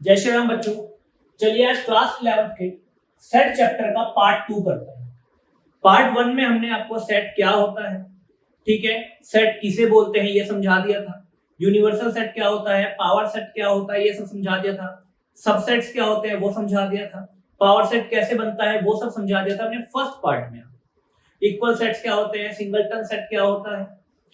जय श्री राम बच्चों। चलिए आज क्लास 11 के सेट चैप्टर का पार्ट 2 करते हैं। पार्ट 1 में हमने आपको सेट क्या होता है, ठीक है, सेट किसे बोलते हैं ये समझा दिया था। यूनिवर्सल सेट क्या होता है, पावर सेट क्या होता है ये सब समझा दिया था। सबसेट्स क्या होते हैं वो समझा दिया था। पावर सेट कैसे बनता है वो सब समझा दिया था हमने फर्स्ट पार्ट में। इक्वल सेट्स क्या होते हैं, सिंगलटन सेट क्या होता है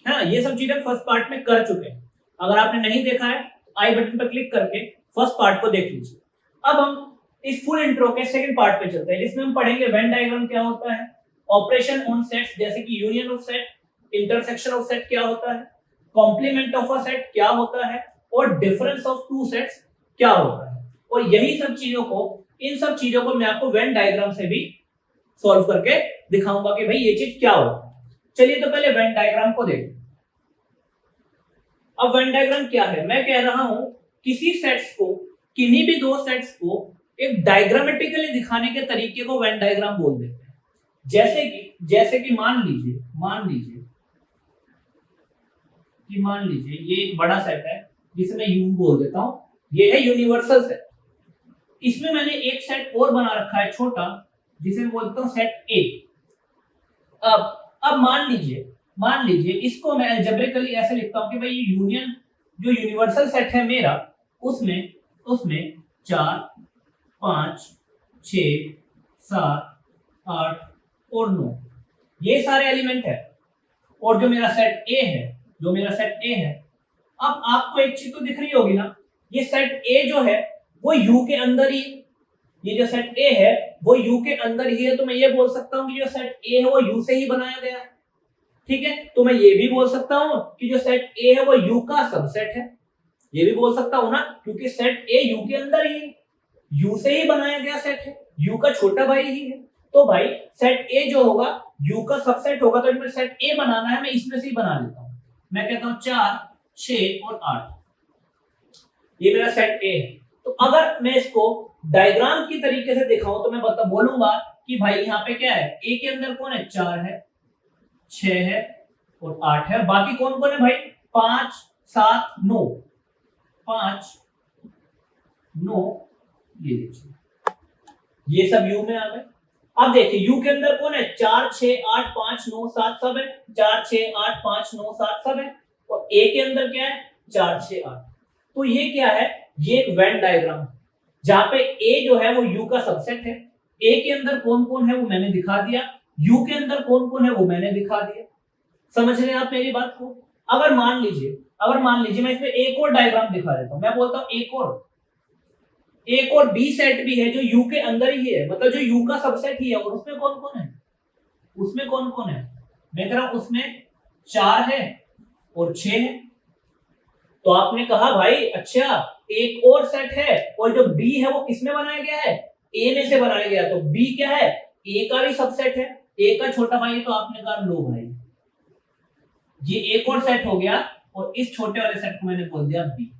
ना, ये सब चीजें फर्स्ट पार्ट में कर चुके हैं। अगर आपने नहीं देखा है आई बटन पर क्लिक करके फर्स्ट पार्ट को देख लीजिए। अब हम इस फुल इंट्रो के सेकंड पार्ट पे चलते हैं, जिसमें हम पढ़ेंगे वेन डायग्राम क्या होता है, ऑपरेशन ऑन सेट्स जैसे कि union of set, intersection of set क्या होता है, कॉम्प्लीमेंट ऑफ अ सेट क्या होता है और डिफरेंस ऑफ टू सेट्स क्या होता है। और यही सब चीजों को, इन सब चीजों को मैं आपको वेन डायग्राम से भी सॉल्व करके दिखाऊंगा कि भाई ये चीज क्या होता है। चलिए तो पहले वेन डायग्राम को देखें। अब वेन डायग्राम क्या है, मैं कह रहा हूं किसी सेट्स को, किन्हीं भी दो सेट्स को एक डायग्रामेटिकली दिखाने के तरीके को वेन डायग्राम बोल देते हैं। जैसे कि मान लीजिए ये एक बड़ा सेट है जिसे मैं यू बोल देता हूं, ये है यूनिवर्सल सेट। इसमें मैंने एक सेट और बना रखा है छोटा, जिसे मैं बोलता हूं सेट ए। अब मान लीजिए इसको मैं अलजेब्रिकली ऐसे लिखता हूं कि भाई ये यूनियन जो यूनिवर्सल सेट है मेरा, उसमें 4 5 6 7 8 और 9 ये सारे एलिमेंट है। और जो मेरा सेट ए है, अब आपको एक चीज तो दिख रही होगी ना, ये सेट ए जो है वो यू के अंदर ही, ये जो सेट ए है वो यू के अंदर ही है। तो मैं ये बोल सकता हूं कि जो सेट ए है वो यू से ही बनाया गया है, ठीक है। तो मैं ये भी बोल सकता हूं कि जो सेट ए है वो यू का सबसेट है, ये भी बोल सकता हूं ना, क्योंकि सेट ए यू के अंदर ही, यू से ही बनाया गया सेट है, यू का छोटा भाई ही है। तो भाई सेट ए जो होगा यू का सबसेट होगा, तो इसमें सेट ए बनाना है, मैं इसमें से ही बना लेता हूं। मैं कहता हूं 4 6 और 8, ये मेरा सेट ए है। तो अगर मैं इसको डायग्राम की तरीके से दिखाऊं तो मैं बोलूंगा कि भाई यहाँ पे क्या है, ए के अंदर कौन है, 4 है 6 है और 8 है। बाकी कौन कौन है भाई, 5 7 9, 5 9, ये देखिए ये सब यू में आ गए। अब देखिए यू के अंदर कौन है, 4 6 8 5 9 7 सब है, 4 6 8 5 9 7 सब है। और ए के अंदर क्या है, 4 6 8। तो ये क्या है, ये एक वेन डायग्राम है जहां पे ए जो है वो यू का सबसेट है। ए के अंदर कौन कौन है वो मैंने दिखा दिया, यू के अंदर कौन कौन है वो मैंने दिखा दिया। समझ रहे हैं आप मेरी बात को। अगर मान लीजिए मैं इसमें एक और डायग्राम दिखा देता हूं, मैं बोलता हूं एक और बी सेट भी है जो यू के अंदर ही है, मतलब जो यू का सबसेट ही है। और उसमें कौन कौन है, मैं कह रहा हूं उसमें 4 है और 6 है। तो आपने कहा भाई अच्छा एक और सेट है, और जो बी है वो किसमें बनाया गया है, ए में से बनाया गया। तो बी क्या है, ए का भी सबसेट है, ए का छोटा भाई। तो आपने कहा लो भाई ये एक और सेट हो गया, और इस छोटे वाले सेट को मैंने बोल दिया बी।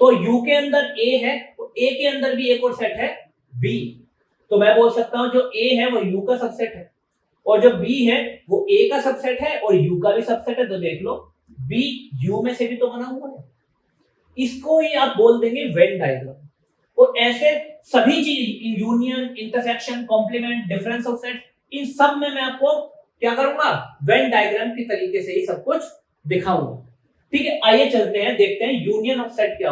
तो यू के अंदर ए है, तो ए के अंदर भी एक और सेट है बी। तो मैं बोल सकता हूं जो ए है वो यू का सबसेट है, और जो बी है वो ए का सबसेट है और यू का भी सबसेट है। तो देख लो बी यू में से भी तो बना हुआ है। इसको ही आप बोल देंगे वेन डायग्राम। और ऐसे सभी चीज, union, intersection, complement, difference of set, इन सब में मैं आपको क्या करूंगा, वेन डायग्राम के तरीके से ही सब कुछ दिखाऊंगा। ठीक है, आइए चलते हैं, देखते हैं यूनियन ऑफ सेट क्या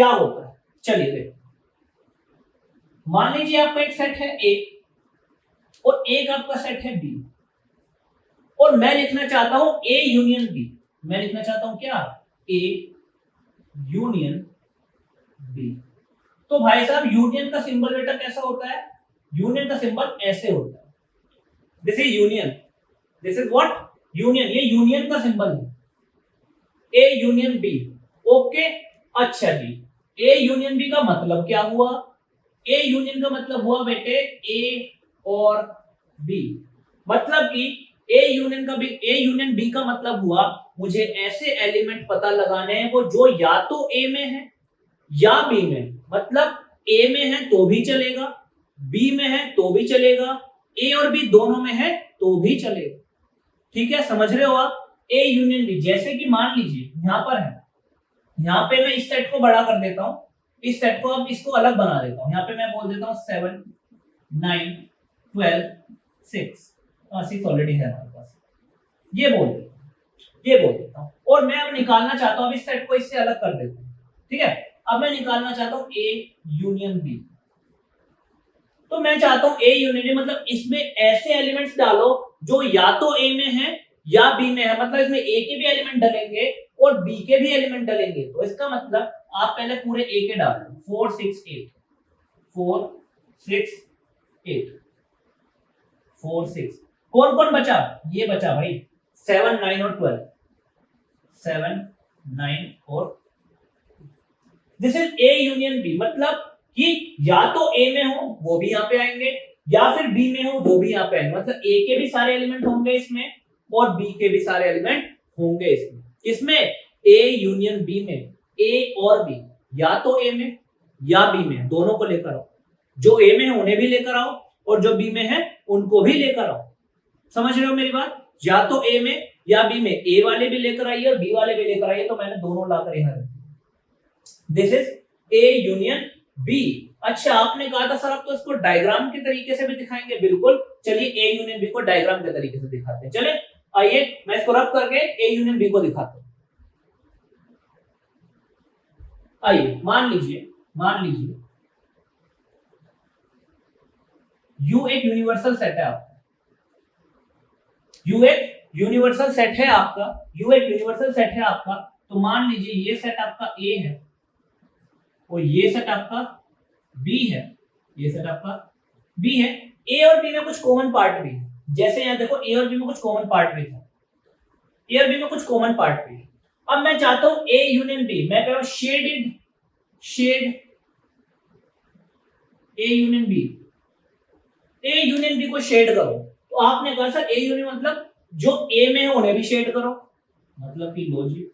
होता है। चलिए देखो, मान लीजिए आपका एक सेट है ए और एक आपका सेट है बी, और मैं लिखना चाहता हूं ए यूनियन बी। मैं लिखना चाहता हूं क्या, ए यूनियन बी। तो भाई साहब यूनियन का सिंबल बेटा कैसा होता है, यूनियन का सिंबल ऐसे होता है। This is union, this is what, union. ये यूनियन का सिंबल है, ए यूनियन बी। ओके, अच्छा जी, ए यूनियन बी का मतलब क्या हुआ, ए यूनियन का मतलब हुआ बेटे ए और बी। मतलब कि ए यूनियन बी का मतलब हुआ मुझे ऐसे एलिमेंट पता लगाने हैं वो जो या तो ए में है या बी में। मतलब ए में है तो भी चलेगा, बी में है तो भी चलेगा, ए और बी दोनों में है तो भी चलेगा। ठीक है, समझ रहे हो आप, ए यूनियन बी। जैसे कि मान लीजिए यहां पर है यहाँ पे मैं इस सेट को बड़ा कर देता हूँ, इस सेट को अब इसको अलग बना देता हूँ। यहाँ पे मैं बोल देता हूँ 7 9 12 6, 6 ऑलरेडी है हमारे पास, ये बोल देता हूँ, ये बोल देता हूँ। और मैं अब निकालना चाहता हूँ, अब इस सेट को इससे अलग कर देता हूँ, ठीक है। अब मैं निकालना चाहता हूँ ए यूनियन बी। तो मैं चाहता हूँ ए यूनियन बी, मतलब इसमें ऐसे एलिमेंट्स डालो जो या तो ए में है या बी में है, मतलब इसमें ए के भी एलिमेंट डलेंगे और बी के भी एलिमेंट डलेंगे। तो इसका मतलब आप पहले पूरे ए के डाल दो, 4 6 8 4 6 8 4 6। कौन कौन बचा? ये बचा भाई 7 9 और 12, 7 9 और this is A union B, मतलब कि या तो ए में हो वो भी यहाँ पे आएंगे या फिर बी में हो वो भी यहाँ पे आएंगे, मतलब ए के भी सारे एलिमेंट होंगे इसमें और बी के भी सारे एलिमेंट होंगे इसमें। इसमें ए यूनियन बी में ए और बी, या तो ए में या बी में, दोनों को लेकर आओ। जो ए में है उन्हें भी लेकर आओ और जो बी में है उनको भी लेकर आओ। समझ रहे हो मेरी बात? या तो ए में या बी में, ए वाले भी लेकर आइए और बी वाले भी लेकर आइए। तो मैंने दोनों लाकर यहां रख दिया। This is A union B. अच्छा, आपने कहा था सर आप तो इसको डायग्राम के तरीके से भी दिखाएंगे, बिल्कुल। चलिए ए यूनियन बी को डायग्राम के तरीके से दिखाते हैं। चले आइए मैं इसको रब करके ए यूनियन बी को दिखाता हूं। आइए मान लीजिए यू एक यूनिवर्सल सेट है आपका, यू एक यूनिवर्सल सेट है आपका, यू एक यूनिवर्सल सेट है आपका। तो मान लीजिए ये सेट आपका ए है और ये सेट आपका बी है, ये सेट आपका बी है। ए और बी में कुछ कॉमन पार्ट भी है, जैसे यहां देखो ए और बी में कुछ कॉमन पार्ट भी था, ए और बी में कुछ कॉमन पार्ट भी है। अब मैं चाहता हूं ए यूनियन बी, मैं कह रहा हूं shade A union B, A union B को शेड करो। तो आपने कहा सर ए यूनियन मतलब जो ए में है उन्हें भी शेड करो, मतलब कि लॉजिक,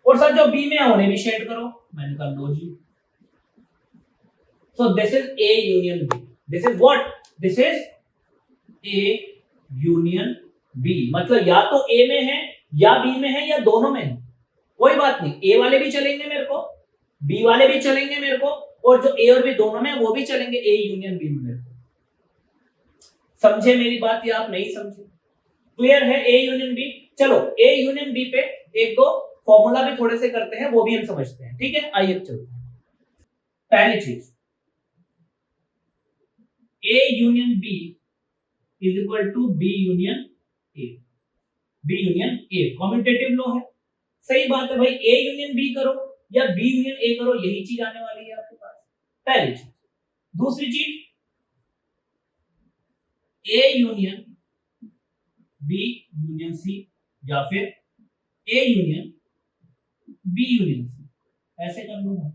और सर जो बी में है उन्हें भी शेड करो, मैंने कहा logic. So this is A union B, this is what, this is A union B, मतलब या तो ए में है या बी में है या दोनों में है, कोई बात नहीं। ए वाले भी चलेंगे मेरे को, बी वाले भी चलेंगे मेरे को, और जो ए और बी दोनों में है वो भी चलेंगे ए यूनियन बी में मेरे को। समझे मेरी बात या आप नहीं समझे? क्लियर है ए यूनियन बी? चलो ए यूनियन बी पे एक दो फॉर्मूला भी थोड़े से करते हैं, वो भी हम समझते हैं, ठीक है। आइए चलते हैं। पहली चीज, A union B is equal to B union A, B union A commutative law है। सही बात है भाई, ए यूनियन बी करो या बी यूनियन ए करो, यही चीज आने वाली है आपके पास, पहली चीज। दूसरी चीज, A union B union C या फिर A union B union C, ऐसे कर लो।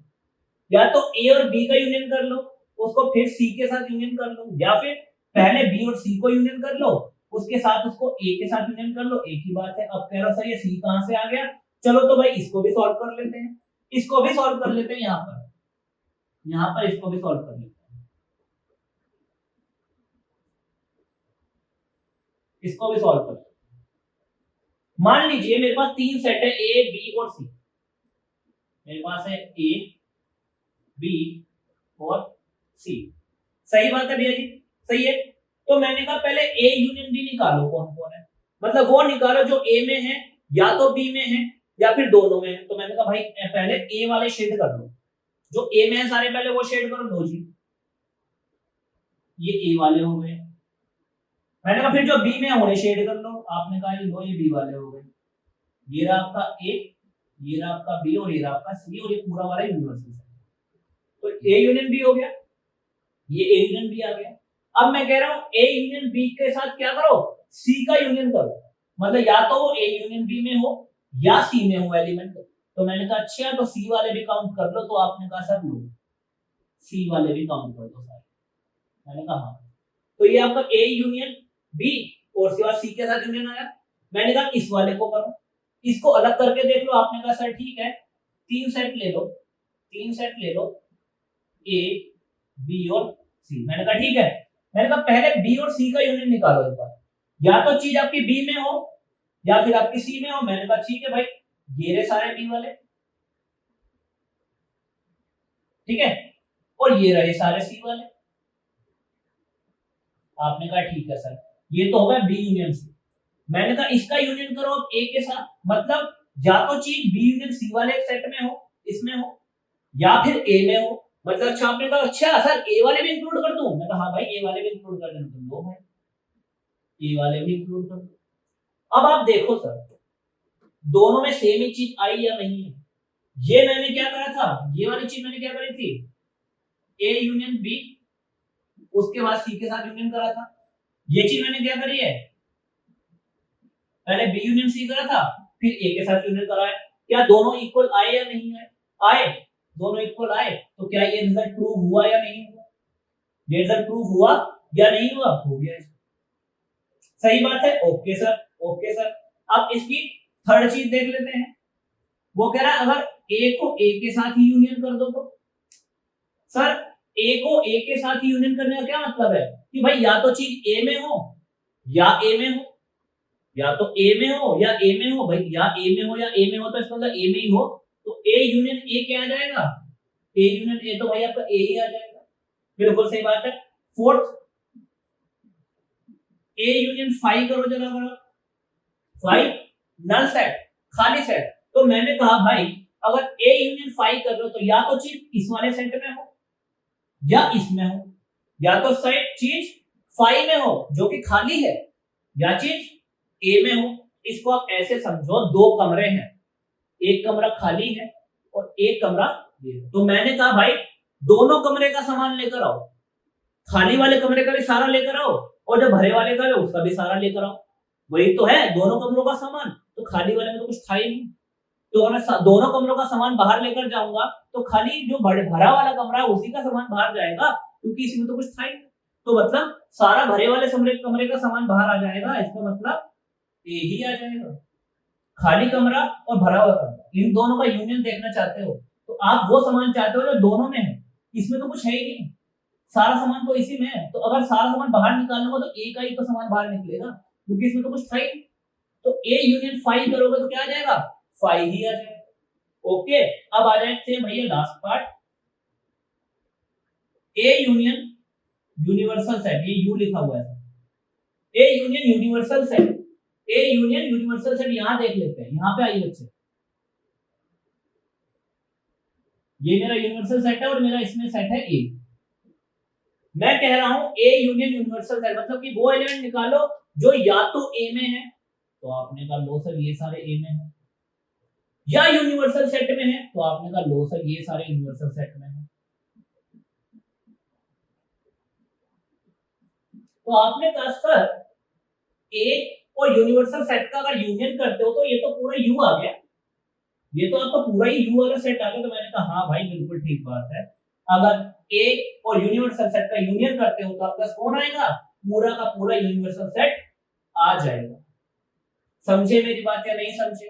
या तो ए और बी का यूनियन कर लो, उसको फिर सी के साथ यूनियन कर लो, या फिर पहले बी और सी को यूनियन कर लो, उसके साथ उसको ए के साथ यूनियन कर लो, एक ही बात है। अब कह रहा सर ये सी कहां से आ गया? चलो तो भाई इसको भी सॉल्व कर लेते हैं, इसको भी सॉल्व कर लेते हैं, यहां पर इसको भी सॉल्व कर लेते हैं, इसको भी सॉल्व कर। मान लीजिए मेरे पास तीन सेट है ए बी और सी, मेरे पास है ए बी और सी, सही बात है भैया जी, सही है। तो मैंने कहा पहले ए यूनियन बी निकालो, कौन कौन है, मतलब वो निकालो जो ए में है या तो बी में है या फिर दोनों में है। तो मैंने कहा भाई पहले ए वाले शेड कर लो, जो ए में है सारे पहले वो शेड करो, लो जी ये ए वाले हो गए। मैंने कहा फिर जो बी में है उन्हें शेड कर लो, आपने कहा लो ये बी वाले हो गए। ये रहा आपका ए, ये रहा आपका बी और ये रहा आपका सी, और ये पूरा वाला यूनिवर्सल है। तो ए यूनियन बी हो गया, ये ए यूनियन बी आ गया। अब मैं कह रहा हूं ए यूनियन बी के साथ क्या करो, सी का यूनियन करो, मतलब या तो वो ए यूनियन बी में हो या सी में हो एलिमेंट। तो मैंने कहा अच्छा तो सी वाले भी काउंट कर लो, तो आपने कहा सर लो सी वाले भी काउंट कर दो सारे, मैंने कहा हाँ। तो ये आपका ए यूनियन बी और उसके बाद सी के साथ यूनियन आया। मैंने कहा इस वाले को करो, इसको अलग करके देख लो, आपने कहा सर ठीक है तीन सेट ले लो, तीन सेट ले लो ए बी और सी। मैंने कहा ठीक है, मैंने कहा पहले बी और सी का यूनियन निकालो एक बार, या तो चीज आपकी बी में हो या फिर आपकी सी में हो। मैंने कहा ठीक है भाई, ये रहे सारे बी वाले, ठीक है, और ये रहे सारे सी वाले। आपने कहा ठीक है सर, ये तो होगा बी यूनियन सी। मैंने कहा इसका यूनियन करो अब ए के साथ, मतलब या तो चीज बी यूनियन सी वाले सेट में हो, इसमें हो, या फिर ए में हो। मतलब अच्छा, आपने कहा अच्छा सर ए वाले भी इंक्लूड कर दूं? मैं कहा हाँ भाई, ए वाले भी इंक्लूड कर देना तुम लोग, भाई ए वाले भी इंक्लूड कर दो। अब आप देखो सर, दोनों में सेम ही चीज आई या नहीं है। ये मैंने क्या करा था, ये वाली चीज मैंने क्या करी थी, ए यूनियन बी, उसके बाद सी के साथ यूनियन करा था। ये चीज मैंने क्या करी है, पहले बी यूनियन सी करा था, फिर ए के साथ यूनियन करा है। क्या दोनों इक्वल आए या नहीं आए? आए, दोनों इक्वल आए। तो क्या ये रिजल्ट प्रूव हुआ या नहीं हुआ? ये रिजल्ट प्रूव हुआ या नहीं हुआ? हो गया। सही बात है, ओके सर, ओके सर। अब इसकी थर्ड चीज देख लेते हैं। वो कह रहा है अगर ए को ए के साथ ही यूनियन कर दो तो। सर ए को ए के साथ ही यूनियन करने का क्या मतलब है कि भाई या तो चीज ए में हो या ए में हो, या तो ए में हो या ए में हो। भाई या ए में हो या ए में हो, तो इसका मतलब ए में ही हो, तो ए यूनियन ए क्या आ जाएगा, ए यूनियन ए, तो भाई आपका ए ही आ जाएगा। बिल्कुल सही बात है। फोर्थ, ए यूनियन फाई करो जरा, फाई नल सेट, खाली सेट। तो मैंने कहा भाई अगर ए यूनियन फाई कर रहे हो तो या तो चीज इस वाले सेट में हो या इसमें हो, या तो सेट चीज फाई में हो जो कि खाली है, या चीज ए में हो। इसको आप ऐसे समझो, दो कमरे हैं, एक कमरा खाली है और एक कमरा ये है। तो मैंने कहा भाई दोनों कमरे का सामान लेकर आओ, खाली वाले कमरे का भी सारा लेकर आओ और जो भरे वाले का है उसका भी सारा लेकर आओ। वही तो है दोनों कमरों का सामान, तो खाली वाले में तो कुछ था ही नहीं। तो अगर मैं दोनों कमरों का सामान बाहर लेकर जाऊंगा तो खाली जो भरा वाला कमरा है उसी का सामान बाहर जाएगा, क्योंकि इसमें तो कुछ था ही नहीं। तो मतलब सारा भरे वाले कमरे का सामान बाहर आ जाएगा, इसका मतलब ए ही आ जाएगा। खाली कमरा और भरा हुआ कमरा, इन दोनों का यूनियन देखना चाहते हो तो आप वो सामान चाहते हो जो दोनों में है, इसमें तो कुछ है ही नहीं, सारा सामान तो इसी में है। तो अगर सारा सामान बाहर निकालना हो तो ए का ही तो सामान बाहर निकलेगा, क्योंकि इसमें तो कुछ था ही नहीं। तो ए यूनियन फाई करोगे तो क्या आ जाएगा, फाई ही आ जाएगा। ओके, अब आ जाते हैं भैया last part, A union universal set. ये यू लिखा हुआ है, A union universal set, A union universal set. यहां देख लेते हैं, यहां पे आइए बच्चे, ये मेरा यूनिवर्सल सेट है और मेरा इसमें सेट है ए। मैं कह रहा हूं ए यूनियन यूनिवर्सल सेट मतलब कि वो एलिमेंट निकालो जो या तो ए में है, तो आपने कहा लो सर ये सारे ए में है, या यूनिवर्सल सेट में है, तो आपने कहा लो सर ये सारे यूनिवर्सल सेट में है। तो आपने कहा सर ए और यूनिवर्सल सेट का अगर यूनियन करते हो तो ये तो पूरा यू आ गया, ये तो आपका पूरा ही यू वाला सेट आ गया। तो मैंने कहा हाँ भाई बिल्कुल ठीक बात है, अगर ए और यूनिवर्सल सेट का यूनियन करते हो तो आपका कौन आएगा, पूरा का पूरा यूनिवर्सल सेट आ जाएगा। समझे मेरी बात या नहीं समझे?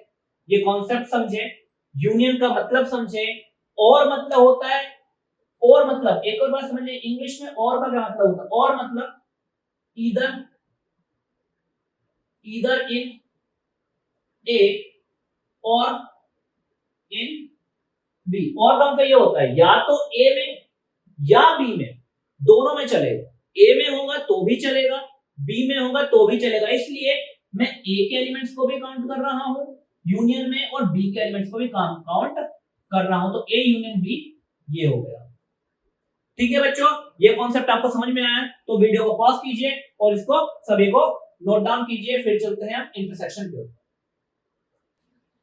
ये कॉन्सेप्ट समझे, यूनियन का मतलब समझे। और मतलब होता है, और मतलब एक और बात समझिए, इंग्लिश में और का क्या मतलब होता है, और मतलब ईदर इन ए और इन बी। और का मतलब ये होता है या तो ए में या बी में, दोनों में चलेगा। ए में होगा तो भी चलेगा, बी में होगा तो भी चलेगा। इसलिए मैं ए के एलिमेंट्स को भी काउंट कर रहा हूं यूनियन में और बी के एलिमेंट्स को भी काउंट कर रहा हूं, तो ए यूनियन बी ये हो गया। ठीक है बच्चों, ये कॉन्सेप्ट आपको समझ में आया तो वीडियो को पॉज कीजिए और इसको सभी को नोट डाउन कीजिए। फिर चलते हैं इंटरसेक्शन के ऊपर।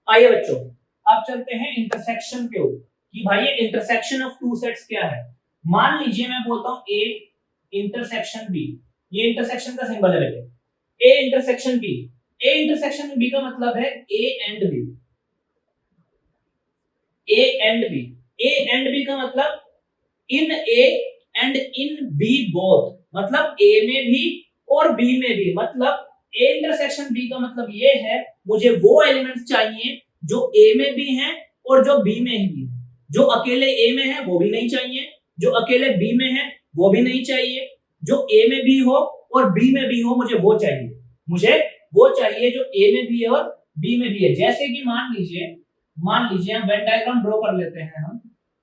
आइए बच्चों, अब चलते हैं इंटरसेक्शन के ऊपर कि भाई ये इंटरसेक्शन ऑफ टू सेट्स क्या है। मान लीजिए मैं बोलता हूं ए इंटरसेक्शन बी, ये इंटरसेक्शन का सिंबल है बेटे, A intersection B. A intersection B का मतलब है A and B, A and B. A and B का मतलब in A and in B both, मतलब ए में भी और बी में भी। मतलब ए इंटरसेक्शन बी का मतलब ये है मुझे वो एलिमेंट्स चाहिए जो ए में भी हैं और जो बी में भी हैं। जो अकेले ए में है वो भी नहीं चाहिए, जो अकेले बी में है वो भी नहीं चाहिए, जो ए में भी हो और बी में भी हो मुझे वो चाहिए। मुझे वो चाहिए जो ए में भी है और बी में भी है। जैसे कि मान लीजिए हम वेन डायग्राम ड्रॉ कर लेते हैं हम,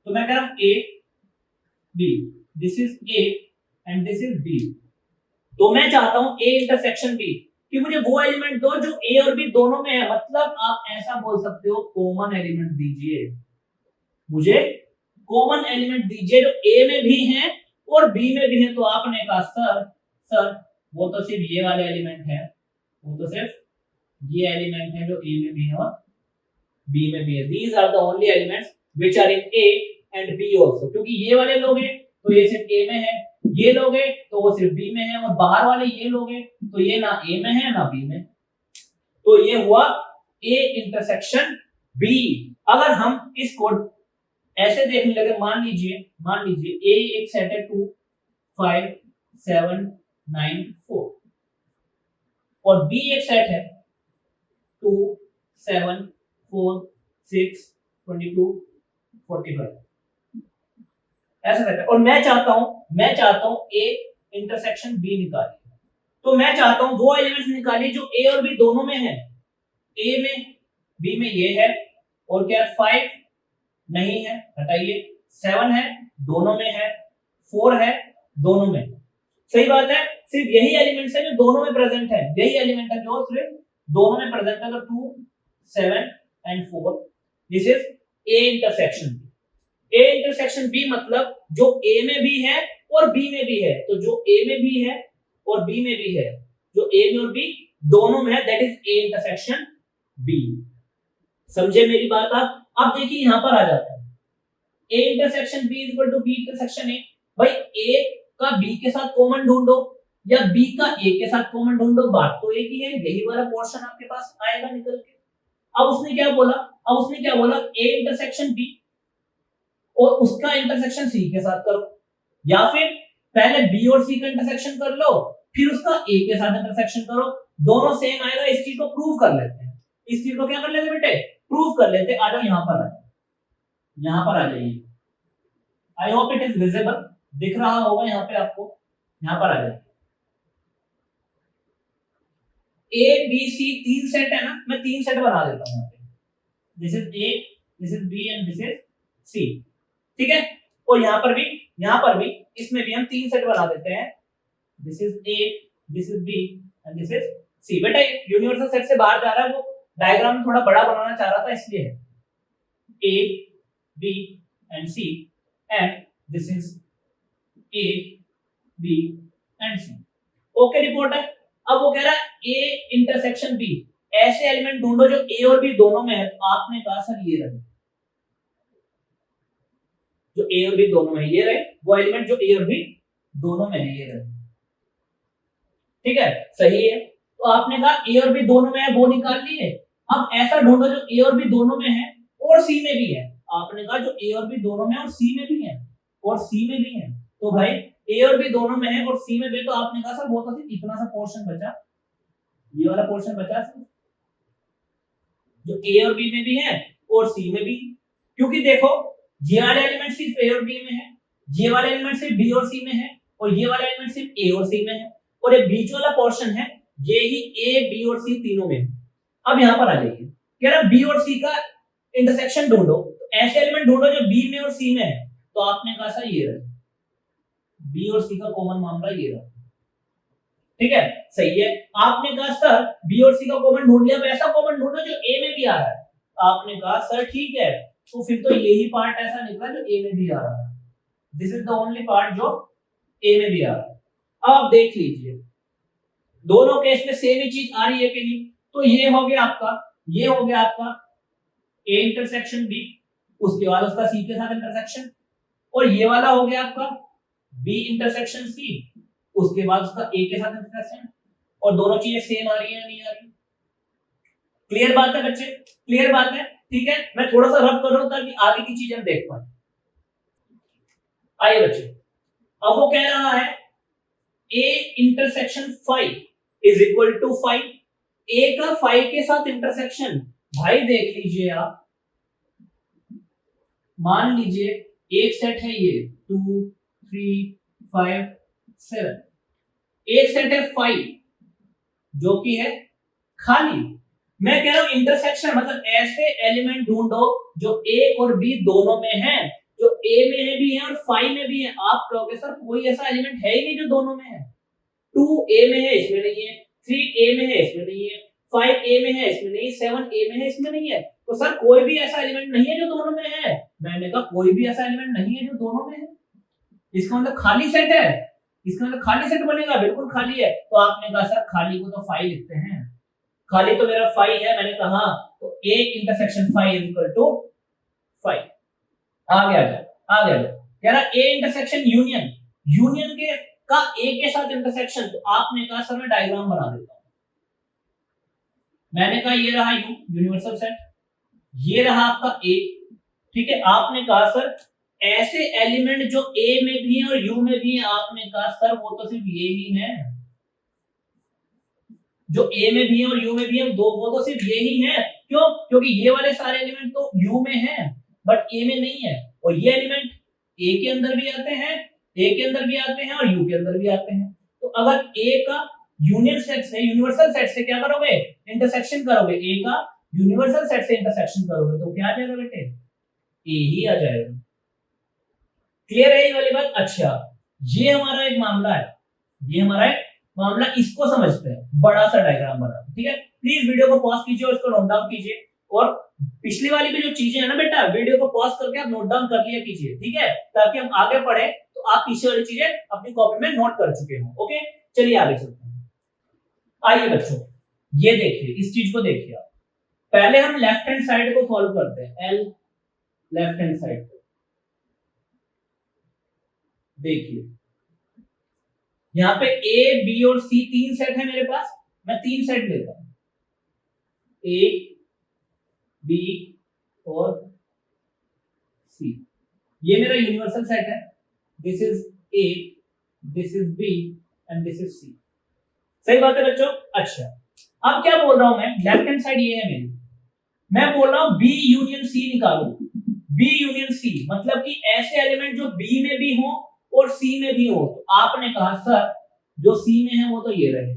तो मैं कह रहा हूं A B, this is A and this is B. तो मैं चाहता हूं ए इंटरसेक्शन बी, कि मुझे वो एलिमेंट दो जो ए और बी दोनों में है। मतलब आप ऐसा बोल सकते हो कॉमन एलिमेंट दीजिए, मुझे कॉमन एलिमेंट दीजिए जो ए में भी है और बी में भी है। तो आपने कहा सर वो तो सिर्फ ये वाले एलिमेंट है, वो तो सिर्फ ये एलिमेंट है जो ए में भी है और बी में भी है। These are the only elements which are in A and B also. क्योंकि ये वाले लोग हैं तो ये सिर्फ ए में है, ये लोग हैं तो वो सिर्फ बी में है, और बाहर वाले ये लोग हैं तो ये ना ए में है ना बी में। तो ये हुआ ए इंटरसेक्शन बी। अगर हम इसको ऐसे देखने लगे, मान लीजिए ए एक सेट है 2 5 7 9 4 और बी एक सेट है 2 7 4 6 22 45 ऐसा सेट है। और मैं चाहता हूं ए इंटरसेक्शन बी निकालिए। तो मैं चाहता हूं वो एलिमेंट्स निकालिए जो ए और बी दोनों में है। ए में बी में ये है, और क्या 5 नहीं है, हटाइए। 7 है, दोनों में है। 4 है, दोनों में। सही बात है, सिर्फ यही एलिमेंट्स है जो दोनों में प्रेजेंट है, यही एलिमेंट है जो सिर्फ दोनों में प्रेजेंट है। तो 2 7 and 4, this is A intersection B. A intersection B मतलब जो ए में भी है और बी में भी है। तो जो ए में भी है और बी में भी है, जो ए में और बी दोनों में है, that is A intersection B. समझे मेरी बात आप? अब देखिए यहां पर आ जाता है A intersection B is equal to B intersection A. भाई ए का बी के साथ कॉमन ढूंढो या बी का ए के साथ कॉमन ढूंढो, बात तो एक ही है। यही वाला पोर्शन आपके पास आएगा निकल के। अब उसने क्या बोला ए इंटरसेक्शन बी और उसका इंटरसेक्शन सी के साथ करो, या फिर पहले बी और सी का इंटरसेक्शन कर लो फिर उसका ए के साथ इंटरसेक्शन करो। दोनों सेम आएगा। इस चीज को प्रूव कर लेते हैं। इस चीज को क्या कर लेते बेटे? प्रूव कर लेते। आ जाओ यहां पर आ जाइए। I hope it is visible, दिख रहा होगा यहाँ पे आपको। यहां पर आ जाइए। ए बी सी 3 सेट है ना, मैं 3 सेट बना देता हूं। This is A, this is B and this is C. ठीक है, और यहां पर भी इसमें भी हम 3 सेट बना देते हैं। This is A, this is B and this is C. बेटा यूनिवर्सल सेट से बाहर जा रहा है, वो डायग्राम थोड़ा बड़ा बनाना चाह रहा था इसलिए है। A B and C and this is A B and C. Okay report है। अब वो कह रहा है ए इंटरसेक्शन बी, ऐसे एलिमेंट ढूंढो जो ए और बी दोनों में है। तो आपने कहा सर ये रहे, जो ए और बी दोनों में है ये रहे, वो एलिमेंट जो ए और बी दोनों में है ये रहे। ठीक है, सही है। तो आपने कहा ए और बी दोनों में है, वो निकाल लिए। अब ऐसा ढूंढो जो ए और बी दोनों में है और सी में भी है। आपने कहा जो ए और बी दोनों में और सी में भी है, और सी में भी है। तो भाई ए और बी दोनों में है और सी में भी, तो आपने कहा सर वो तो सिर्फ इतना सा पोर्शन बचा, ये वाला पोर्शन बचा सर, जो ए और बी में भी है और सी में भी। क्योंकि देखो ये वाले एलिमेंट सिर्फ ए और बी में है, ये वाले एलिमेंट सिर्फ बी और सी में है, और ये वाला एलिमेंट सिर्फ ए और सी में है, और ये बीच वाला पोर्शन है ये ही ए बी और सी तीनों में है। अब यहां पर आ जाइए, कह रहा बी और सी का इंटरसेक्शन ढूंढो, ऐसे एलिमेंट ढूंढो जो बी में और सी में है। तो आपने कहा सर ये रहा, बी और सी का कॉमन मामला ये रहा। ठीक है, सही है। आपने कहा सर बी और सी का कॉमन ढूंढ लिया, ऐसा कॉमन ढूंढो जो ए में भी आ रहा है। आपने कहा सर ठीक है, तो फिर तो यही पार्ट ऐसा निकला जो ए में भी आ रहा है। This is the only part जो ए में भी आ रहा है। अब आप देख लीजिए दोनों केस में सेम ही चीज आ रही है कि नहीं। तो ये हो गया आपका ए इंटरसेक्शन बी, उसके बाद उसका सी के साथ इंटरसेक्शन, और ये वाला हो गया आपका बी इंटरसेक्शन सी, उसके बाद उसका ए के साथ इंटरसेक्शन, और दोनों चीजें सेम आ रही है नहीं आ रही? क्लियर बात है बच्चे? क्लियर बात है? ठीक है, मैं थोड़ा सा रब कर रहा हूं ताकि आगे की चीज हम देख पाए। आइए बच्चे, अब वो कह रहा है A intersection 5 is equal to 5। A का 5 के साथ इंटरसेक्शन, भाई देख लीजिए आप, मान लीजिए एक सेट है ये 2 3 5 7, एक सेट है 5 जो कि है खाली। मैं कह रहा हूं इंटरसेक्शन मतलब ऐसे एलिमेंट ढूंढो जो ए और बी दोनों में है, जो ए में है भी है और 5 में भी है। आप कहोगे सर कोई ऐसा एलिमेंट है ही नहीं जो दोनों में है। 2 ए में है इसमें नहीं है, 3 ए में है इसमें नहीं है, 5 ए में है इसमें नहीं, 7 ए में है इसमें नहीं है। तो सर कोई भी ऐसा एलिमेंट नहीं है जो दोनों में है। मैंने कहा कोई भी ऐसा एलिमेंट नहीं है जो दोनों में है, इसका मतलब खाली सेट है। इसका मतलब खाली सेट बनेगा, बिल्कुल खाली है। तो आपने कहा सर खाली को तो 5 लिखते हैं, खाली तो मेरा 5 है। मैंने कहा तो A intersection 5 is equal to 5। आगे आ जाए कह रहा A इंटरसेक्शन यूनियन, यूनियन के का A के साथ इंटरसेक्शन। तो आपने कहा सर मैं डायग्राम बना देता हूं। मैंने कहा ये रहा यू यूनिवर्सल सेट, ये रहा आपका A, ठीक है। आपने कहा सर ऐसे एलिमेंट जो A में भी है और U में भी है, आपने कहा सर वो तो सिर्फ ये ही है। जो A में भी है और U में भी है दो, वो तो सिर्फ ये ही है। क्यों? क्योंकि ये वाले सारे एलिमेंट तो U में हैं बट A में नहीं है, और ये एलिमेंट A के अंदर भी आते हैं, A के अंदर भी आते हैं और U के अंदर भी आते हैं। तो अगर A का यूनियन सेट से, यूनिवर्सल सेट से क्या करोगे? इंटरसेक्शन करोगे। A का यूनिवर्सल सेट से इंटरसेक्शन करोगे तो क्या आ जाएगा बेटे? A ही आ जाएगा। क्लियर है ये वाली बात? अच्छा, ये हमारा एक मामला है, ये हमारा एक मामला, इसको समझते हैं। बड़ा सा डायग्राम बना, ठीक है। प्लीज वीडियो को पॉज कीजिए और इसको नोट डाउन कीजिए, और पिछली वाली भी जो चीजें है ना बेटा, वीडियो को पॉज करके आप नोट डाउन कर लिया कीजिए, ठीक है, ताकि हम आगे पढ़े तो आप पीछे वाली चीजें अपनी कॉपी में नोट कर चुके हो। ओके, चलिए आगे चलते हैं। आइए बच्चों, ये देखिए, इस चीज को देखिए आप। पहले हम लेफ्ट हैंड साइड को सॉल्व करते हैं। एल लेफ्ट हैंड साइड को देखिए, यहां पे ए बी और सी तीन सेट है मेरे पास। मैं तीन सेट लेता हूं, ए बी और सी। ये मेरा यूनिवर्सल सेट है। This is A, this is B and this is C. सही बात है बच्चों? अच्छा, अब क्या बोल रहा हूं मैं? लेफ्ट हैंड साइड ये है मेरी, मैं बोल रहा हूं बी यूनियन सी निकालो। बी यूनियन सी मतलब कि ऐसे एलिमेंट जो बी में भी हो और सी में भी हो। तो आपने कहा सर जो सी में है वो तो ये रहे,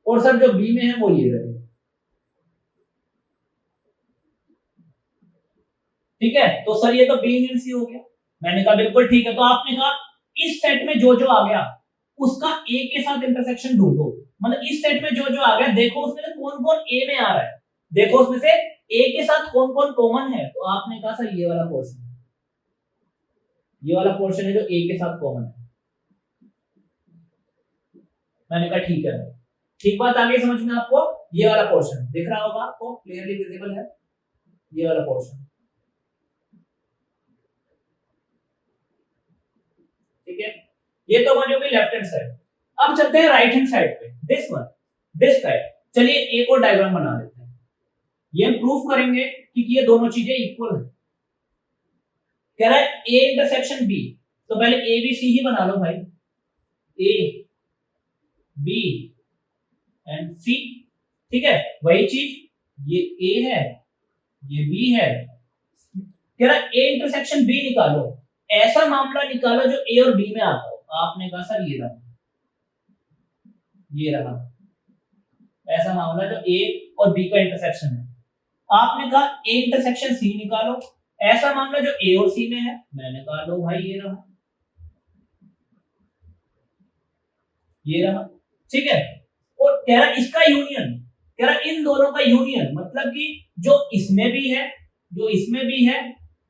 और सर जो बी में है वो ये रहे, ठीक है। तो सर ये तो बी यूनियन सी हो गया। मैंने कहा बिल्कुल ठीक है। तो आपने कहा इस सेट में जो जो आ गया उसका ए के साथ इंटरसेक्शन ढूंढो। मतलब इस सेट में जो जो आ गया, देखो उसमें से कौन कौन ए में आ रहा है, देखो उसमें से ए के साथ कौन कौन कॉमन है। तो आपने कहा सर ये वाला पोर्शन, ये वाला पोर्शन है जो ए के साथ कॉमन है। मैंने कहा ठीक है, ठीक बात आ गई समझ में आपको? ये वाला पोर्शन दिख रहा होगा आपको, क्लियरली विजिबल है ये वाला पोर्शन, ठीक है। ये तो हमारी हो गई लेफ्ट हैंड साइड। अब चलते हैं राइट हैंड साइड पे, दिस वन, दिस साइड। चलिए एक और डायग्राम बना लेते हैं। ये हम प्रूफ करेंगे कि ये दोनों चीजें इक्वल है। कह रहा है ए इंटरसेक्शन बी, तो पहले ए बी सी ही बना लो भाई, ए बी एंड सी, ठीक है। वही चीज, ये ए है, ये बी है। कह रहा है ए इंटरसेक्शन बी निकालो। ऐसा मामला निकालो जो ए और बी में आता हो। आपने कहा सर ये रहा, ये रहा ऐसा मामला जो ए और बी का इंटरसेक्शन है। आपने कहा ए इंटरसेक्शन सी निकालो। ऐसा मामला जो ए और सी में है। मैंने कहा लो भाई ये रहा, ये रहा, ठीक है। और कह रहा इसका यूनियन, कह रहा इन दोनों का यूनियन मतलब कि जो इसमें भी है, जो इसमें भी है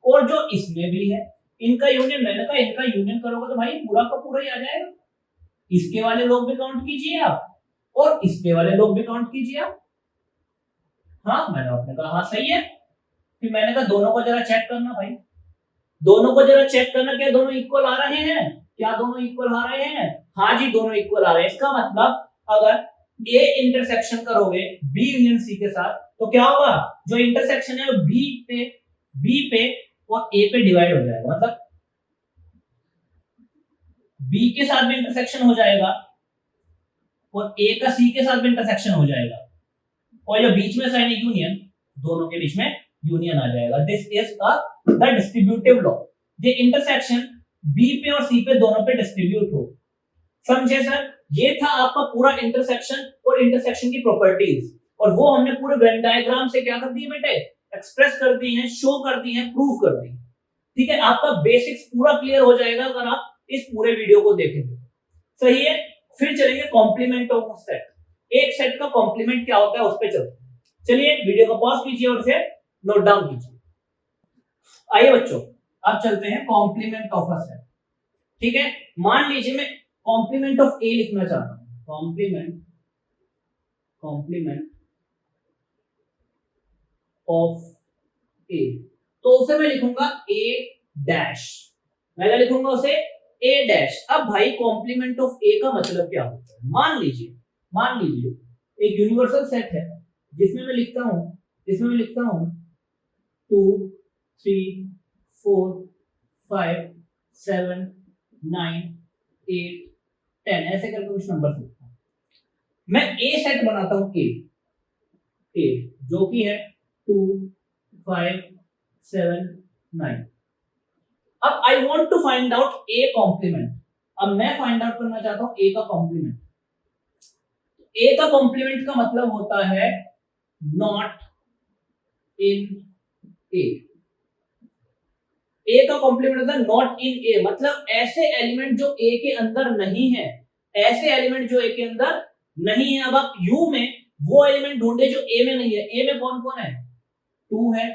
और जो इसमें भी है, इनका यूनियन। मैंने कहा इनका यूनियन करोगे तो भाई पूरा का पूरा ही आ जाएगा। इसके वाले लोग भी काउंट कीजिए आप और इसके वाले लोग भी काउंट कीजिए आप। हाँ, मैंने आपने कहा हाँ सही है। फिर मैंने कहा दोनों को जरा चेक करना भाई, दोनों को जरा चेक करना, क्या दोनों इक्वल आ रहे हैं? क्या दोनों इक्वल आ रहे हैं? हाँ जी, दोनों इक्वल आ रहे हैं। इसका मतलब अगर ए इंटरसेक्शन करोगे बी यूनियन सी के साथ तो क्या होगा? जो इंटरसेक्शन है वो बी पे और ए पे डिवाइड हो जाएगा। मतलब बी के साथ भी इंटरसेक्शन हो जाएगा और ए का सी के साथ भी इंटरसेक्शन हो जाएगा, और जो बीच में साइन यूनियन, दोनों के बीच में यूनियन आ जाएगा। This is the distributive law. The intersection B पे और सी पे दोनों पे डिस्ट्रीब्यूट हो। समझे सर? ये था आपका पूरा इंटरसेक्शन और इंटरसेक्शन की प्रॉपर्टीज, और वो हमने पूरे वेन डायग्राम से क्या कर दिए बेटे, एक्सप्रेस कर दी है, शो कर दी है, प्रूव कर दी। ठीक है, आपका बेसिक्स पूरा क्लियर हो जाएगा अगर आप इस पूरे वीडियो को देखेंगे। सही है, फिर चलेंगे कॉम्प्लीमेंट ऑफ सेट। एक सेट का कॉम्प्लीमेंट क्या होता है उस पर चलते हैं। चलिए वीडियो को पॉज कीजिए और फिर नोट डाउन कीजिए। आइए बच्चों, अब चलते हैं कॉम्प्लीमेंट ऑफ अ सेट। ठीक है, मान लीजिए मैं कॉम्प्लीमेंट ऑफ ए लिखना चाहता हूं, कॉम्प्लीमेंट ऑफ ए, तो उसे मैं लिखूंगा ए डैश। मैं क्या लिखूंगा उसे, ए डैश। अब भाई कॉम्प्लीमेंट ऑफ ए का मतलब क्या होता है? मान लीजिए एक यूनिवर्सल सेट है जिसमें मैं लिखता हूं 2 3 4 5 7 9 8 10 ऐसे करके कुछ नंबर लिखता हूं। मैं ए सेट बनाता हूं, ए जो कि है 2 5 7 9। अब I want to find out A complement. अब मैं फाइंड आउट करना चाहता हूं ए का कॉम्प्लीमेंट। ए का कॉम्प्लीमेंट का मतलब होता है नॉट इन ए। ए का कॉम्प्लीमेंट होता है नॉट इन ए, मतलब ऐसे एलिमेंट जो ए के अंदर नहीं है, ऐसे एलिमेंट जो ए के अंदर नहीं है। अब आप यू में वो एलिमेंट ढूंढे जो ए में नहीं है। ए में कौन कौन है? 2 है,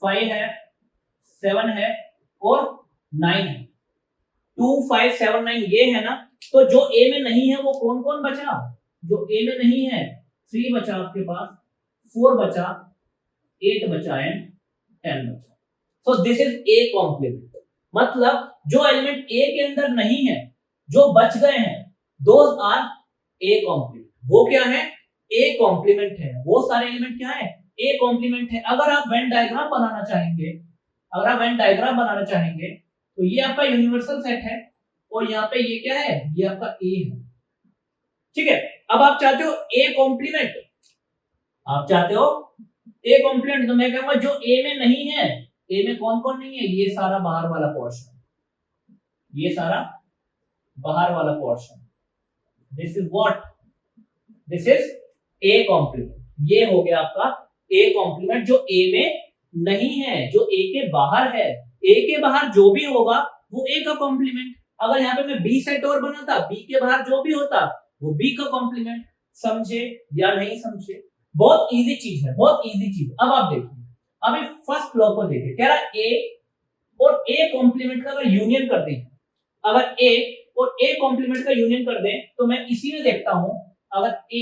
5 है, 7 है और 9 है। 2 5 7 9 ये है ना। तो जो ए में नहीं है वो कौन कौन बचा? जो ए में नहीं है 3 बचा आपके पास, 4 बचा, 8 बचा एंड 10 बचा। So this is A complement. मतलब जो एलिमेंट ए के अंदर नहीं है, जो बच गए हैं, दोज आर ए कॉम्प्लीमेंट। वो क्या है? ए कॉम्प्लीमेंट है। वो सारे एलिमेंट क्या है? ए कॉम्प्लीमेंट है। अगर आप वेन डायग्राम बनाना चाहेंगे, तो ये आपका यूनिवर्सल सेट है और यहाँ पे ये क्या है? ये आपका ए है। ठीक है, अब आप चाहते हो ए कॉम्प्लीमेंट, तो मैं कहूंगा जो ए में नहीं है, ए में कौन कौन नहीं है? ये सारा बाहर वाला portion, this is what, this is A complement. ये हो गया आपका ए कॉम्प्लीमेंट जो ए में नहीं है, जो ए के बाहर है। ए के बाहर जो भी होगा वो ए का कॉम्प्लीमेंट। अगर यहाँ पे मैं बी सेट और बनाता, बी के बाहर जो भी होता वो बी का कॉम्प्लीमेंट। समझे या नहीं समझे? बहुत इजी चीज है, बहुत इजी चीज। अब आप देखिए, अभी फर्स्ट लॉ को देखिए, कह रहा है ए और ए कॉम्प्लीमेंट का अगर यूनियन कर दें, अगर ए और ए कॉम्प्लीमेंट का यूनियन कर दें, तो मैं इसी में देखता हूं, अगर ए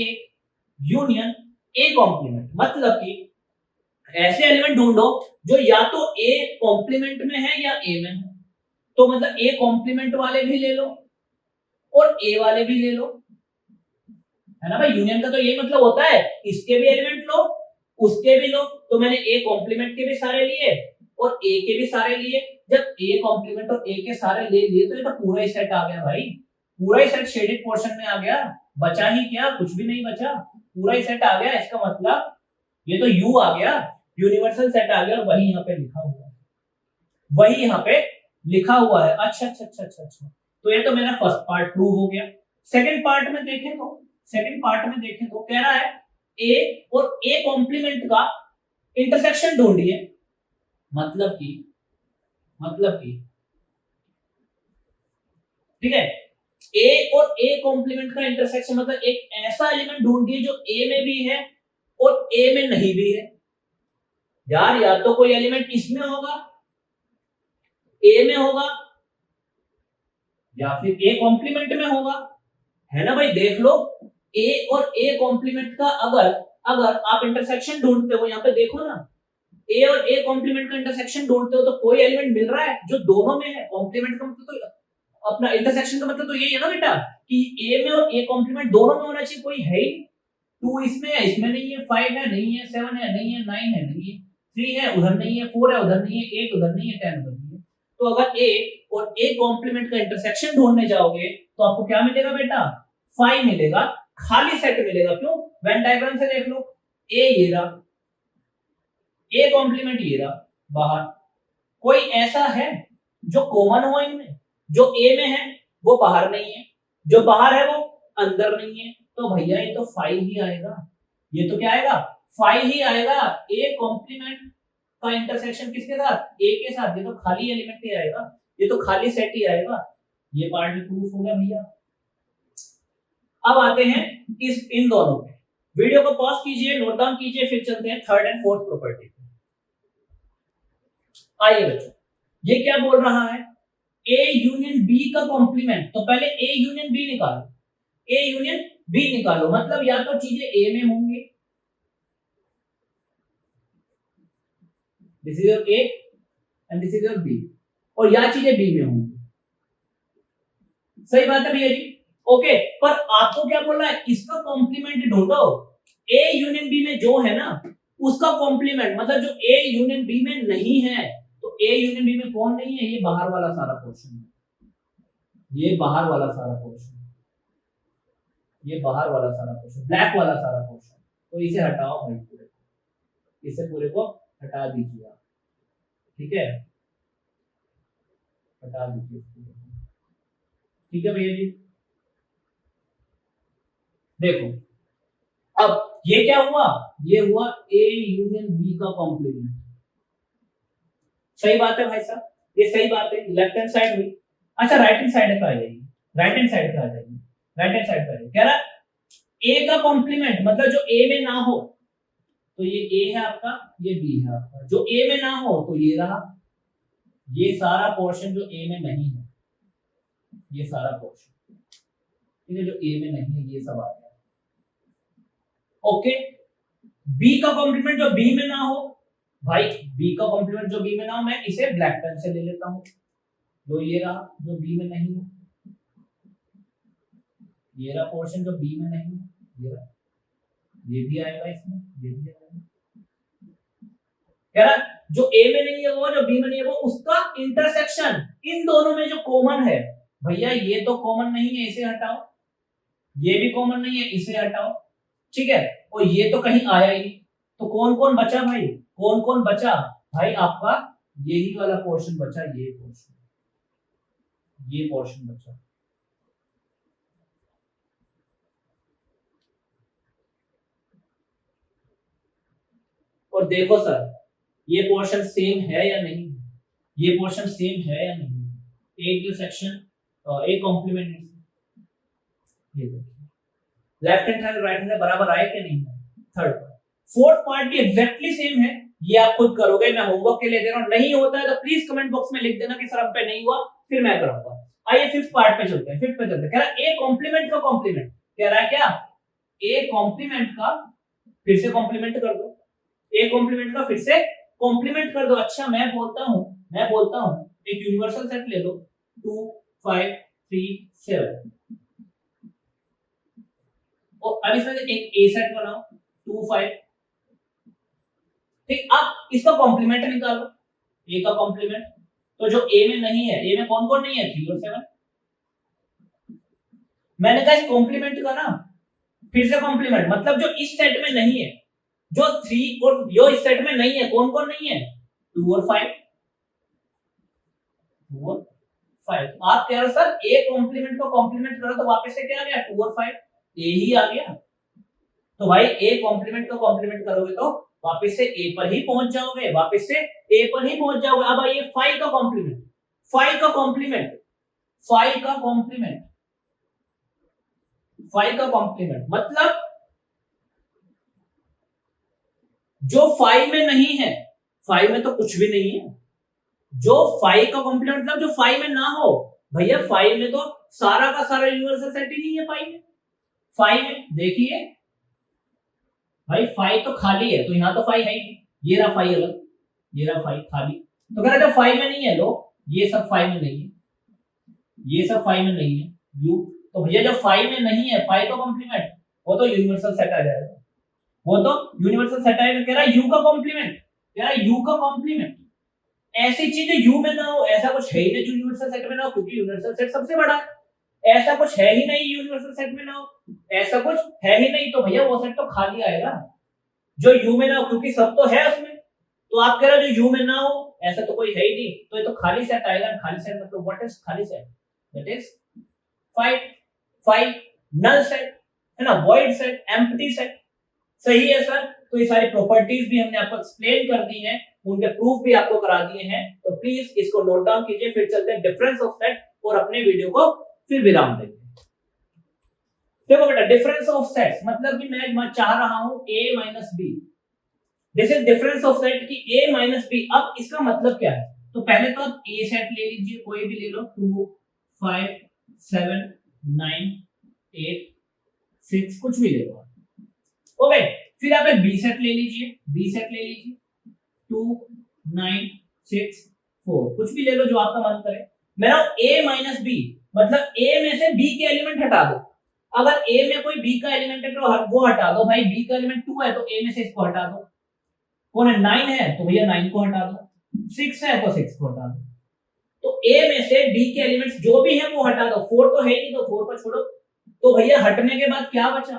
यूनियन ए कॉम्प्लीमेंट, मतलब कि ऐसे एलिमेंट ढूंढो जो या तो ए कॉम्प्लीमेंट में है या ए में है। तो मतलब ए कॉम्प्लीमेंट वाले भी ले लो और ए वाले भी ले लो, है ना भाई? यूनियन का तो यही मतलब होता है, इसके भी एलिमेंट लो, उसके भी लो। तो मैंने ए कॉम्प्लीमेंट के भी सारे लिए और ए के भी सारे लिए। जब ए कॉम्प्लीमेंट और ए के सारे ले लिए तो ये तो पूरा ही सेट आ गया भाई, पूरा ही सेट शेडेड पोर्शन में आ गया। बचा ही क्या? कुछ भी नहीं बचा, पूरा ही सेट आ गया। इसका मतलब ये तो यू आ गया, यूनिवर्सल सेट आ गया, और वही यहाँ पे लिखा हुआ है। अच्छा। तो ये तो मेरा फर्स्ट पार्ट प्रूव हो गया। सेकंड पार्ट में देखें तो कह रहा है ए और ए कॉम्प्लीमेंट का इंटरसेक्शन ढूंढिए। मतलब कि ठीक है, ए और ए कॉम्प्लीमेंट का इंटरसेक्शन मतलब एक ऐसा एलिमेंट ढूंढिए जो ए में भी है और ए में नहीं भी है। यार या तो कोई एलिमेंट इसमें होगा, ए में होगा, या फिर ए कॉम्प्लीमेंट में होगा, है ना भाई? देख लो, ए और ए कॉम्प्लीमेंट का अगर आप इंटरसेक्शन ढूंढते हो, यहाँ पे देखो ना, ए और ए कॉम्प्लीमेंट का इंटरसेक्शन ढूंढते हो तो कोई एलिमेंट मिल रहा है जो दोनों में है। कॉम्प्लीमेंट का मतलब तो अपना इंटरसेक्शन का मतलब तो यही है ना बेटा, कि ए में और ए कॉम्प्लीमेंट दोनों में होना चाहिए। कोई है ही 2 इसमें है, इसमें नहीं है, 5 है नहीं है, 7 है नहीं है, 9 है नहीं है, 3 है उधर नहीं है, 4 है उधर नहीं है, 8 उधर नहीं है, 10 उधर नहीं है। तो अगर ए और ए कॉम्प्लीमेंट का इंटरसेक्शन ढूंढने जाओगे तो आपको क्या मिलेगा बेटा? 5 मिलेगा, खाली सेट मिलेगा। क्यों? वेन डायग्राम से देख लो, ए ये रहा, ए कॉम्प्लीमेंट ये रहा बाहर। कोई ऐसा है जो कॉमन हो इनमें, जो ए में है वो बाहर नहीं है, जो बाहर है वो अंदर नहीं है, तो भैया ये तो 5 ही आएगा। ये तो क्या आएगा, 5 ही आएगा। ए कॉम्प्लीमेंट का इंटरसेक्शन किसके साथ, ए के साथ। ये तो खाली एलिमेंट ही आएगा, ये तो खाली सेट ही आएगा। ये पार्ट भी प्रूफ हो गया भैया। अब आते हैं इस इन दोनों पे। वीडियो को पॉज कीजिए, नोट डाउन कीजिए, फिर चलते हैं थर्ड एंड फोर्थ प्रॉपर्टी पे। आइए बच्चों, ये क्या बोल रहा है, ए यूनियन बी का कॉम्प्लीमेंट। तो पहले ए यूनियन बी निकालो, ए यूनियन बी निकालो, मतलब या तो चीजें ए में होंगी, this is your A and this is your B, और या चीजें बी में होंगी। सही बात है भैया जी, ओके। पर आपको क्या बोल रहा है, इसका कॉम्प्लीमेंट ढूंढो। ए यूनियन बी में जो है ना उसका कॉम्प्लीमेंट, मतलब जो ए यूनियन बी में नहीं है, तो ए यूनियन बी में कौन नहीं है, ये बाहर वाला सारा पोर्शन है, ये बाहर वाला सारा पोर्शन, ये बाहर वाला सारा पोर्शन, ब्लैक वाला सारा पोर्शन। तो इसे हटाओ भाई, पूरे को, इसे पूरे को हटा दीजिए आप, ठीक है, हटा दीजिए, ठीक है भैया जी। देखो अब ये क्या हुआ, ये हुआ ए यूनियन बी का कॉम्प्लीमेंट। सही बात है भाई साहब, ये सही बात है, लेफ्ट हैंड साइड हुई। अच्छा राइट हैंड साइड पे आ जाइए, राइट हैंड साइड पे आ जाइए, राइट हैंड साइड पे आ जाइए। कह रहा ए का कॉम्प्लीमेंट मतलब जो ए में ना हो, तो ये ए है आपका, ये बी है आपका। जो ए में ना हो तो ये रहा, ये सारा पोर्शन जो ए में नहीं है, ये सारा पोर्शन, ठीक है, जो ए में नहीं है ये सब आ गया। ओके, बी का कॉम्प्लीमेंट जो बी में ना हो, भाई बी का कॉम्प्लीमेंट जो बी में ना हो, मैं इसे ब्लैक पेन से ले लेता हूं, जो ये रहा जो बी में नहीं है, ये रहा पोर्शन जो बी में नहीं है, ये रहा, ये भी आएगा इसमें, ये भी आएगा। कह रहा जो ए में नहीं है वो, जो बी में नहीं है वो, उसका इंटरसेक्शन इन दोनों में जो कॉमन है, भैया ये तो कॉमन नहीं है, इसे हटाओ, ये भी कॉमन नहीं है, इसे हटाओ, ठीक है, और ये तो कहीं आया ही, तो कौन कौन बचा भाई, कौन कौन बचा भाई, आपका यही वाला पोर्शन बचा, ये पोर्शन, ये पोर्शन बचा। और देखो सर ये पोर्शन सेम है या नहीं, ये पोर्शन सेम है या नहीं, ए इंटरसेक्शन ए कॉम्प्लीमेंट, ये देखिए left hand side right hand बराबर आए कि नहीं। थर्ड पार्ट, फोर्थ पार्ट भी एग्जैक्टली सेम है, ये आप खुद करोगे, मैं होमवर्क के लिए दे रहा हूं, नहीं होता है तो प्लीज कमेंट बॉक्स में लिख देना कि सर अब पे नहीं हुआ, फिर मैं कराऊंगा। आइए फिफ्थ पार्ट पे चलते हैं, फिफ्थ पे चलते हैं। कह रहा है ए कॉम्प्लीमेंट का कॉम्प्लीमेंट, कह रहा है क्या, ए कॉम्प्लीमेंट का फिर से कॉम्प्लीमेंट कर दो, ए कॉम्प्लीमेंट का फिर से कॉम्प्लीमेंट कर दो। अच्छा मैं बोलता हूं एक यूनिवर्सल सेट ले लो, 2 5 3 7, और अब इसमें से एक ए सेट बनाओ 2 5, ठीक। अब इसका कॉम्प्लीमेंट निकालो, ए का कॉम्प्लीमेंट, तो जो ए में नहीं है, ए में कौन कौन नहीं है, 3 और 7। मैंने कहा इस कॉम्प्लीमेंट का ना फिर से कॉम्प्लीमेंट, मतलब जो इस सेट में नहीं है, जो 3 और जो इस सेट में नहीं है, कौन कौन नहीं है, 2 और 5, 2 और 5। आप कह रहे हो सर ए कॉम्प्लीमेंट को कॉम्प्लीमेंट करो तो वापस से क्या आ गया, 2 और 5, ए ही आ गया। तो भाई ए कॉम्प्लीमेंट को कॉम्प्लीमेंट करोगे तो वापस से ए पर ही पहुंच जाओगे, वापस से ए पर ही पहुंच जाओगे। अब आइए 5 का कॉम्प्लीमेंट, 5 का कॉम्प्लीमेंट, 5 का कॉम्प्लीमेंट, 5 का कॉम्प्लीमेंट मतलब जो 5 में नहीं है, 5 में तो कुछ भी नहीं है, जो 5 का कॉम्प्लीमेंट मतलब जो 5 में ना हो, भैया 5 में तो सारा का सारा यूनिवर्सल सेट ही नहीं है 5 में। 5 में देखिए भाई 5 तो खाली है, तो यहां तो 5 है ही नहीं, ये रहा 5 अलग, ये रहा 5 खाली, तो कह रहा जब 5 में नहीं है, लो ये सब 5 में नहीं है, ये सब 5 में नहीं है, यू, तो भैया जब 5 में नहीं है 5 का कॉम्प्लीमेंट, वो तो यूनिवर्सल सेट आ जाएगा, वो तो यूनिवर्सल सेट आएगा। कह रहा यू का कॉम्प्लीमेंट, कह रहा यू का कॉम्प्लीमेंट, ऐसी चीजें यू में ना हो, ऐसा कुछ है ही नहीं जो यूनिवर्सल सेट में ना हो, क्योंकि यूनिवर्सल सेट सबसे बड़ा है, ऐसा कुछ है ही नहीं यूनिवर्सल सेट में ना हो, ऐसा कुछ है ही नहीं, तो भैया वो सेट तो खाली आएगा जो यू में ना हो, क्योंकि सब तो है उसमें। तो आप कह रहे हो जो यू में ना हो ऐसा तो कोई है ही नहीं, तो ये तो खाली सेट आएगा। खाली सेट मतलब व्हाट इज खाली set, that is 5। 5 null set, है ना, वॉइड सेट, एम्प्टी सेट। सही है सर। तो ये सारी प्रॉपर्टीज भी हमने आपको एक्सप्लेन कर दी हैं, उनके प्रूफ भी आपको करा दिए हैं। तो प्लीज इसको नोट डाउन कीजिए। फिर चलते हैं डिफरेंस ऑफ सेट और अपने वीडियो को फिर विराम देंगे। देखो बेटा, डिफरेंस ऑफ सेट्स मतलब कि मैं चाह रहा हूं a minus B, this is difference of set कि a माइनस बी। अब इसका मतलब क्या है? तो पहले तो आप a सेट ले लीजिए, कोई भी ले लो, 2 5 7 9 8 6 कुछ भी ले लो, ओके। फिर आप एक बी सेट ले लीजिए, बी सेट ले लीजिए, 2 9 6 4 कुछ भी ले लो जो आपका मन करे। मेरा a माइनस बी मतलब a में से b के एलिमेंट हटा दो। अगर a में कोई b का एलिमेंट है तो वो हटा दो भाई, b का एलिमेंट 2 है तो a में से इसको हटा दो। कौन है? 9 है तो भैया 9 को हटा दो, 6 है तो 6 को हटा दो। तो a में से b के एलिमेंट्स जो भी है वो हटा दो। 4 तो है ही नहीं तो 4 को छोड़ो। तो भैया हटने के बाद क्या बचा?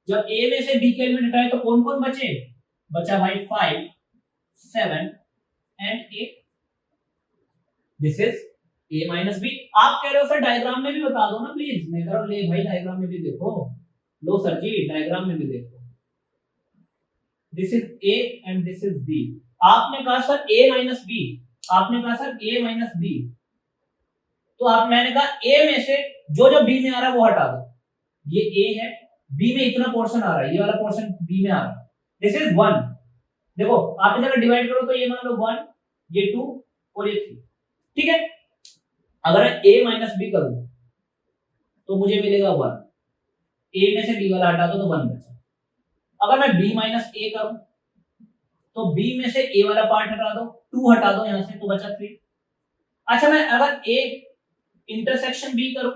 जब a में से b के एलिमेंट हटाए तो कौन कौन बचे? बचा भाई 5 7 and 8। This is a minus B. आप कह रहे हो सर डायग्राम में भी बता दो ना प्लीज। मैं कह रहा हूं ले भाई डायग्राम में भी देखो, लो सर जी डायग्राम में भी देखो। This is a and this is b। आपने कहा सर a माइनस बी, आपने कहा सर a माइनस बी, तो मैंने कहा a में से जो जो b में आ रहा है वो हटा दो। ये a है, b में इतना पोर्शन आ रहा है, ये वाला पोर्शन b में आ रहा है। This is 1। देखो आप इसे अगर डिवाइड करो तो ये मान लो 1, ये 2 और ये 3, ठीक है। अगर a माइनस बी करूं तो मुझे मिलेगा 1। a में से b वाला हटा दो तो 1 बचा। अगर मैं b माइनस a करूं तो b में से a वाला पार्ट हटा दो, 2 हटा दो यहां से तो बचा 3। अच्छा मैं अगर a इंटरसेक्शन b करूं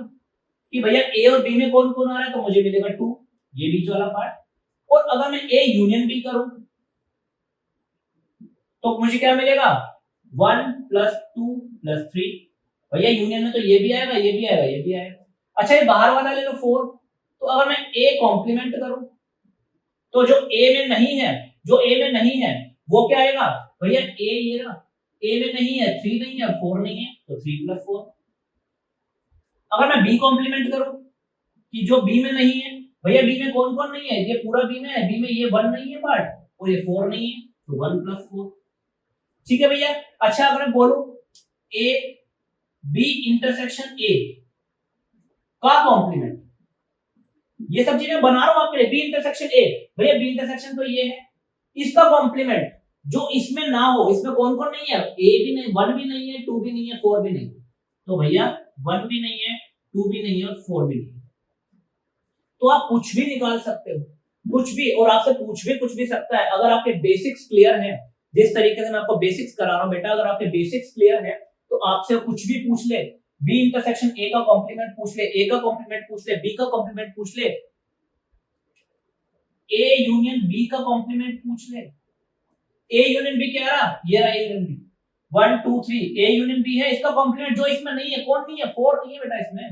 कि भैया a और b में कौन कौन आ रहा है तो मुझे मिलेगा 2, ये बीच वाला पार्ट। और अगर मैं a यूनियन b करूं तो मुझे क्या मिलेगा? 1 प्लस 2 प्लस 3। भैया यूनियन में तो ये भी आएगा, ये भी आएगा, ये भी आएगा। अच्छा ये बाहर वाला ले लो 4। तो अगर मैं a कॉम्प्लीमेंट करूं तो जो a में नहीं है, जो a में नहीं है वो क्या आएगा? भैया a ये रहा, a में नहीं है, 3 नहीं है, 4 नहीं है तो 3 प्लस 4। अगर मैं b कॉम्प्लीमेंट करूं कि जो b में नहीं है, भैया b में कौन कौन नहीं है? ये पूरा b में है, b में ये 1 नहीं है पार्ट और ये 4 नहीं है तो 1 प्लस 4, ठीक है भैया। अच्छा अगर मैं बोलूं a b इंटरसेक्शन a का कॉम्प्लीमेंट, ये सब चीजें बना रहा हूं आपके लिए। b इंटरसेक्शन a, भैया b इंटरसेक्शन तो ये है, इसका कॉम्प्लीमेंट जो इसमें ना हो, इसमें कौन कौन नहीं है? a भी नहीं, 1 भी नहीं है, 2 भी नहीं है, 4 भी नहीं है। तो भैया 1 भी नहीं है, 2 भी नहीं है और 4 भी नहीं है। तो आप कुछ भी निकाल सकते हो, कुछ भी, और आपसे पूछ भी कुछ भी सकता है। अगर आपके बेसिक्स क्लियर है, जिस तरीके से मैं आपको बेसिक्स करा रहा हूं बेटा, अगर आपके बेसिक्स क्लियर है तो आपसे कुछ भी पूछ ले। b इंटरसेक्शन a का कॉम्प्लीमेंट पूछ ले, a का कॉम्प्लीमेंट पूछ ले, b का कॉम्प्लीमेंट पूछ ले, a यूनियन b का कॉम्प्लीमेंट पूछ ले। a यूनियन b क्या रहा? ये रहा a union b, 1 2 3 a union b है, इसका कॉम्प्लीमेंट जो इसमें नहीं है, कौन नहीं है? 4 नहीं है बेटा, इसमें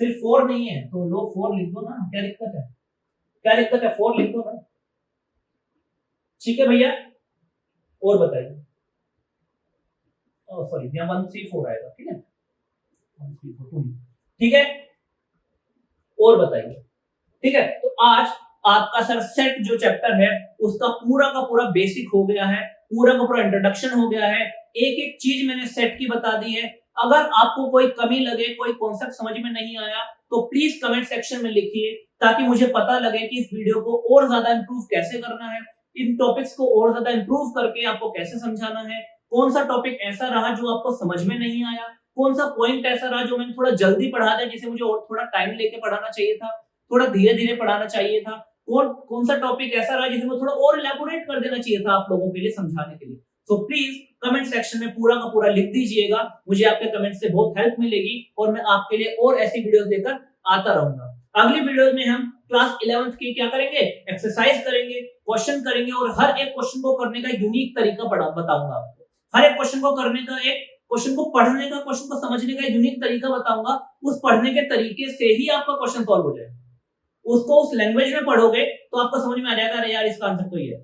सिर्फ 4 नहीं है तो लो 4 लिख दो ना, क्या दिक्कत है? क्या दिक्कत है? 4 लिख दो ना, ठीक है भैया। और बताइए, सॉरी यहाँ 1 3 4 आएगा, ठीक है 1 3 4 2, ठीक है। और बताइए, ठीक है। तो आज आपका सर सेट जो चैप्टर है उसका का पूरा बेसिक हो गया है, पूरा का पूरा इंट्रोडक्शन हो गया है। एक एक चीज मैंने सेट की बता दी है। अगर आपको कोई कमी लगे, कोई कॉन्सेप्ट समझ में नहीं आया तो प्लीज कमेंट सेक्शन में लिखिए, ताकि मुझे पता लगे कि इस वीडियो को और ज्यादा इंप्रूव कैसे करना है, इन टॉपिक्स को और ज्यादा इंप्रूव करके आपको कैसे समझाना है, कौन सा टॉपिक ऐसा रहा जो आपको समझ में नहीं आया, कौन सा पॉइंट ऐसा रहा जो मैंने थोड़ा जल्दी पढ़ा दिया, जिसे मुझे और थोड़ा टाइम लेके पढ़ाना चाहिए था, थोड़ा धीरे धीरे पढ़ाना चाहिए था, कौन सा टॉपिक ऐसा रहा जिसे मैं थोड़ा और इलैबोरेट कर देना चाहिए था आप लोगों के लिए समझाने के लिए। तो प्लीज कमेंट सेक्शन में पूरा का पूरा लिख दीजिएगा, मुझे आपके कमेंट से बहुत हेल्प मिलेगी और मैं आपके लिए और ऐसी वीडियोस लेकर आता रहूंगा। अगली वीडियो में हम क्लास 11th की क्या करेंगे? एक्सरसाइज करेंगे, क्वेश्चन करेंगे और हर एक क्वेश्चन को करने का यूनिक तरीका बताऊंगा आपको। हर एक क्वेश्चन को करने का, एक क्वेश्चन को पढ़ने का, क्वेश्चन को समझने का यूनिक तरीका बताऊंगा। उस पढ़ने के तरीके से ही आपका क्वेश्चन सॉल्व हो जाएगा। उसको उस लैंग्वेज में पढ़ोगे तो आपको समझ में आ जाएगा, अरे यार इसका आंसर तो ये है।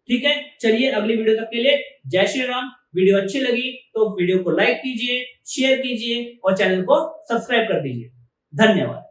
ठीक है, चलिए अगली वीडियो तक के लिए जय श्री राम। वीडियो अच्छी लगी तो वीडियो को लाइक कीजिए, शेयर कीजिए और चैनल को सब्सक्राइब कर दीजिए। धन्यवाद।